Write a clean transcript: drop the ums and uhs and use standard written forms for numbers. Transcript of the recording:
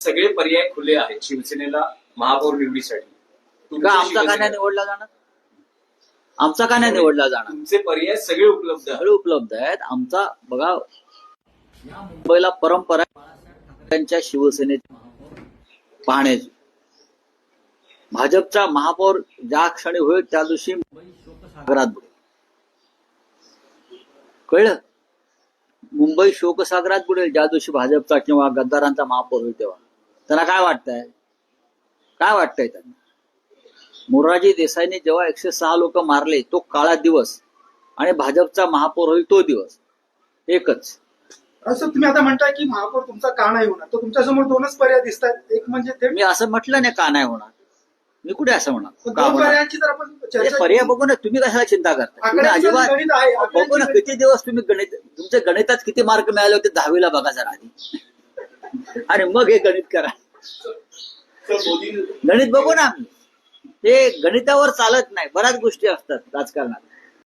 सगळे पर्याय खुले आहेत शिवसेनेला महापौर निवडीसाठी. का आमचा का नाही निवडला जाणार? आमचा का नाही निवडला जाणार? तुमचे पर्याय सगळे उपलब्ध आहेत. सगळे उपलब्ध आहेत. आमचा बघा, या मुंबईला परंपरा त्यांच्या शिवसेनेचे महापौर पाहण्याची. भाजपचा महापौर ज्या क्षणी होईल त्या दिवशी मुंबई शोकसागरात बुडेल. कळलं? मुंबई शोकसागरात बुडेल ज्या दिवशी भाजपचा किंवा गद्दारांचा महापौर होईल तेव्हा. त्यांना काय वाटतंय? काय वाटतंय त्यांना? मोरारजी देसाईंनी जेव्हा 106 लोक मारले तो काळा दिवस आणि भाजपचा महापौर होईल तो दिवस एकच. असं तुम्ही आता म्हणताय की महापौर तुमचा का नाही होणार, तर तुमच्यासमोर दोनच पर्याय दिसत आहेत. एक म्हणजे ते मी असं म्हटलं नाही का नाही होणार. मी कुठे असं म्हणणार का दोन होणार? पर्यायांची जर आपण हे चर्चा पर्याय बघू ना. तुम्ही कशाला चिंता करता? तुम्ही आकड्यांचं अजिबात गणित आहे. बघू ना. किती दिवस तुम्ही गणित, तुमचे गणितात किती मार्क मिळाले होते 10वीला बघा जरा आधी आणि मग हे गणित करा. गणित बघू ना आम्ही. ते गणितावर चालत नाही. बऱ्याच गोष्टी असतात राजकारणात.